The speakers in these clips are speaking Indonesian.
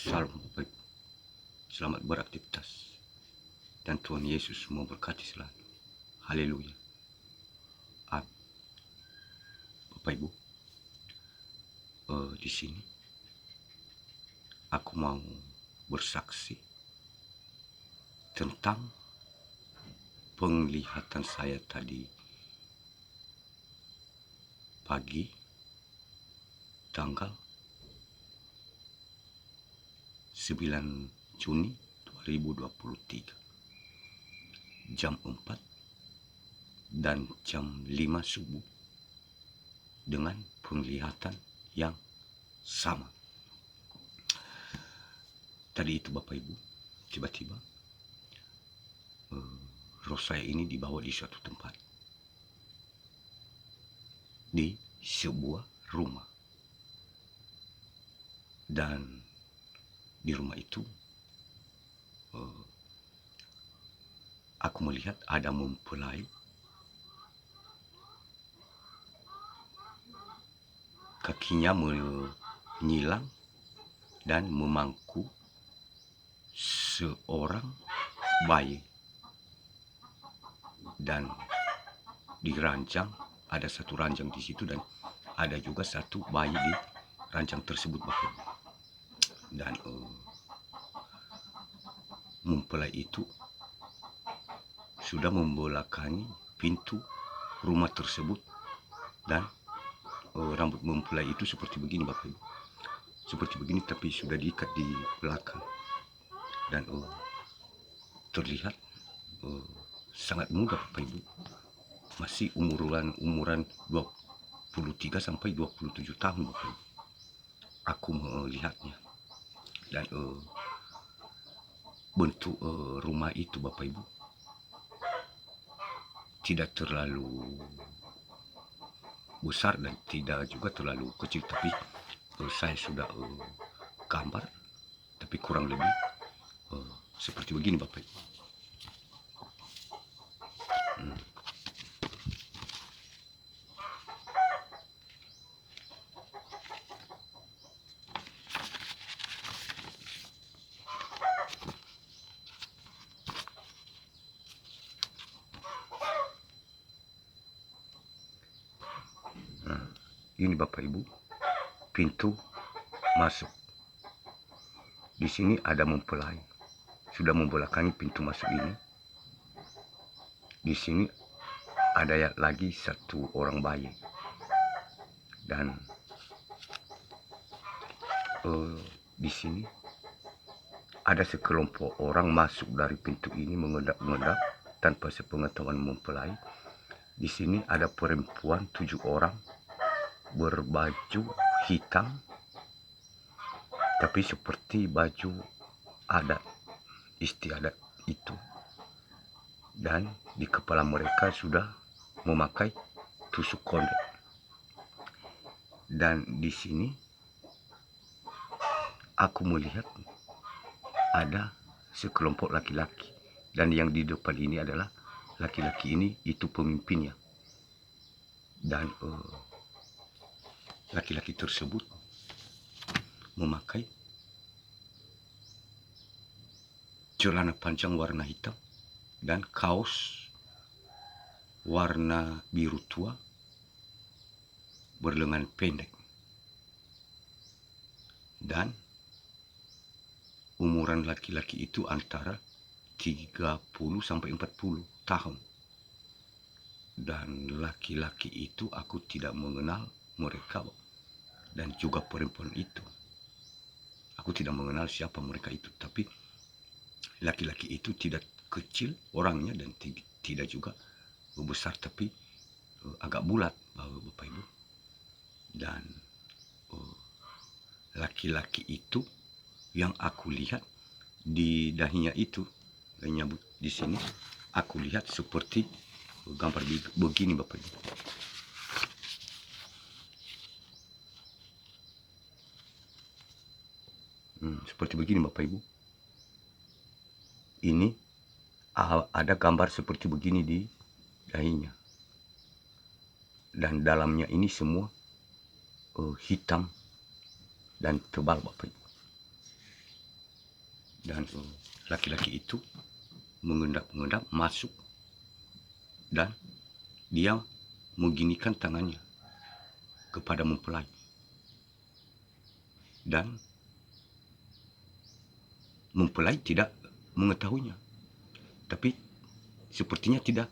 Salam Bapak Ibu. Selamat beraktivitas. Dan Tuhan Yesus memberkati selalu. Haleluya. Amin. Bapak Ibu, di sini aku mau bersaksi tentang penglihatan saya tadi pagi tanggal 9 Juni 2023 jam 4 dan jam 5 subuh dengan penglihatan yang sama. Tadi itu Bapak Ibu, tiba-tiba roh saya ini dibawa di suatu tempat, di sebuah rumah, dan di rumah itu aku melihat ada mempelai kakinya menyilang dan memangku seorang bayi, dan di ranjang ada satu ranjang di situ dan ada juga satu bayi di ranjang tersebut Bapak. Dan mempelai itu sudah membelakangi pintu rumah tersebut, dan rambut mempelai itu seperti begini Bapak Ibu, seperti begini, tapi sudah diikat di belakang, dan terlihat sangat muda Bapak Ibu, masih umuran 23 sampai 27 tahun Bapak Ibu. Aku melihatnya, dan bentuk rumah itu Bapak Ibu tidak terlalu besar dan tidak juga terlalu kecil, tapi saya sudah gambar, tapi kurang lebih seperti begini Bapak Ibu. Ini Bapak Ibu, pintu masuk. Di sini ada mempelai sudah membelakangi pintu masuk ini. Di sini ada lagi satu orang bayi, dan di sini ada sekelompok orang masuk dari pintu ini mengendap-endap tanpa sepengetahuan mempelai. Di sini ada perempuan 7 orang berbaju hitam, tapi seperti baju adat istiadat itu, dan di kepala mereka sudah memakai tusuk konde. Dan di sini aku melihat ada sekelompok laki-laki, dan yang di depan ini adalah laki-laki ini itu pemimpinnya, dan laki-laki tersebut memakai celana panjang warna hitam dan kaos warna biru tua berlengan pendek, dan umuran laki-laki itu antara 30 sampai 40 tahun. Dan laki-laki itu aku tidak mengenal mereka, dan juga perempuan itu aku tidak mengenal siapa mereka itu, tapi laki-laki itu tidak kecil orangnya dan tidak juga besar, tapi agak bulat Bapak Ibu. Dan laki-laki itu yang aku lihat di dahinya itu, dahinya di sini aku lihat seperti gambar begini Bapak Ibu. Seperti begini Bapak Ibu. Ini ada gambar seperti begini di dahinya, dan dalamnya ini semua hitam dan tebal Bapak Ibu. Dan laki-laki itu mengendap-endap masuk dan dia mengginikan tangannya kepada mempelai dan mempelai tidak mengetahuinya, tapi sepertinya tidak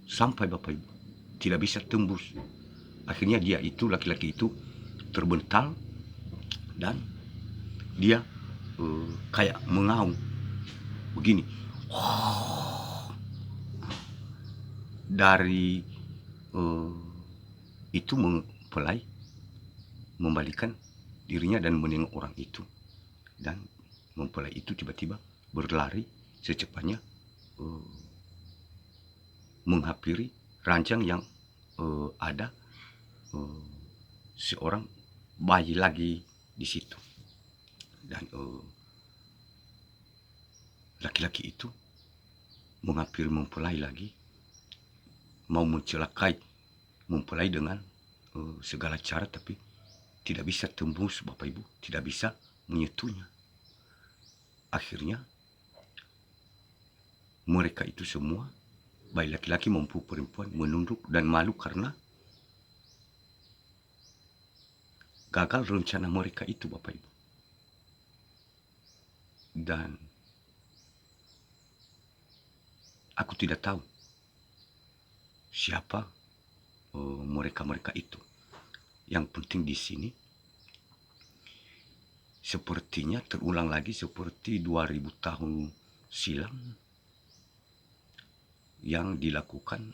sampai Bapak Ibu, tidak bisa tembus. Akhirnya dia itu, laki-laki itu terbental dan dia kayak mengaum begini. Dari itu mempelai membalikan dirinya dan menengok orang itu, dan mempelai itu tiba-tiba berlari secepatnya menghampiri ranjang yang ada seorang bayi lagi di situ. Dan laki-laki itu menghampiri mempelai lagi, mau mencelakai mempelai dengan segala cara, tapi tidak bisa tembus Bapak Ibu, tidak bisa menyentuhnya. Akhirnya mereka itu semua, baik laki-laki maupun perempuan, menunduk dan malu karena gagal rencana mereka itu Bapak Ibu. Dan aku tidak tahu siapa mereka-mereka itu. Yang penting di sini sepertinya terulang lagi seperti 2000 tahun silam yang dilakukan,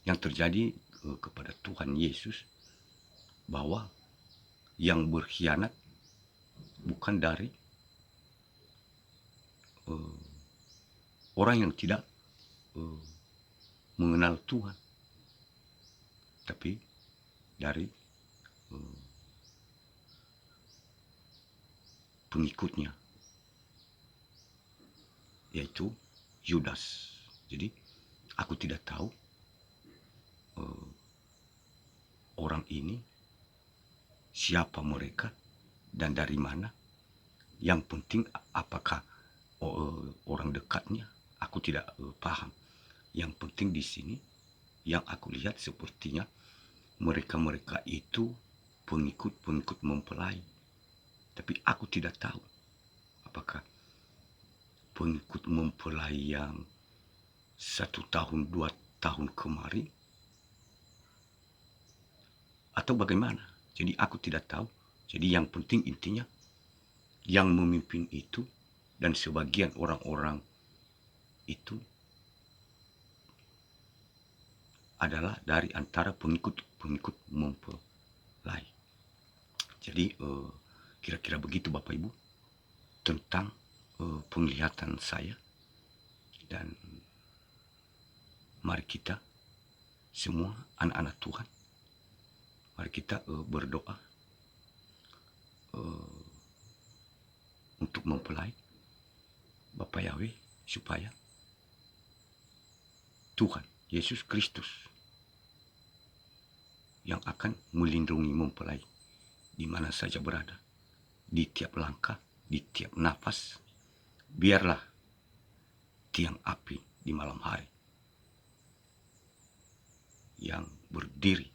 yang terjadi kepada Tuhan Yesus, bahwa yang berkhianat bukan dari orang yang tidak mengenal Tuhan, tapi dari pengikutnya, yaitu Yudas. Jadi aku tidak tahu orang ini siapa mereka dan dari mana. Yang penting apakah orang dekatnya, aku tidak paham. Yang penting di sini yang aku lihat sepertinya mereka-mereka itu pengikut-pengikut mempelai. Tapi aku tidak tahu apakah pengikut mempelai yang 1 tahun 2 tahun kemarin atau bagaimana. Jadi aku tidak tahu. Jadi yang penting intinya yang memimpin itu dan sebagian orang-orang itu adalah dari antara pengikut-pengikut mempelai. Jadi kira-kira begitu Bapak Ibu tentang penglihatan saya. Dan mari kita semua anak-anak Tuhan, mari kita berdoa untuk mempelai Bapak Yahweh, supaya Tuhan Yesus Kristus yang akan melindungi mempelai di mana saja berada, di tiap langkah, di tiap nafas. Biarlah tiang api di malam hari yang berdiri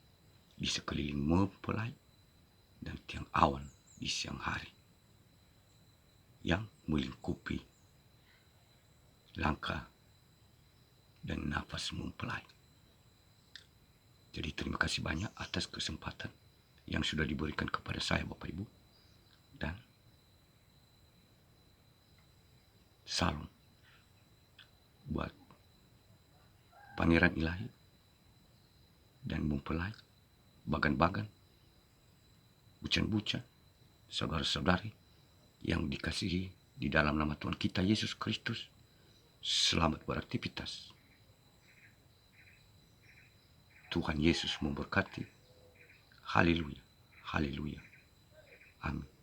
di sekeliling mempelai dan tiang awan di siang hari yang melingkupi langkah dan nafas mempelai. Jadi terima kasih banyak atas kesempatan yang sudah diberikan kepada saya Bapak Ibu. Dan salam buat Pangeran Ilahi dan mempelai, bagan-bagan, bucan-bucan, saudara-saudari yang dikasihi di dalam nama Tuhan kita Yesus Kristus. Selamat beraktivitas. Tuhan Yesus memberkati. Haleluya, haleluya, amin.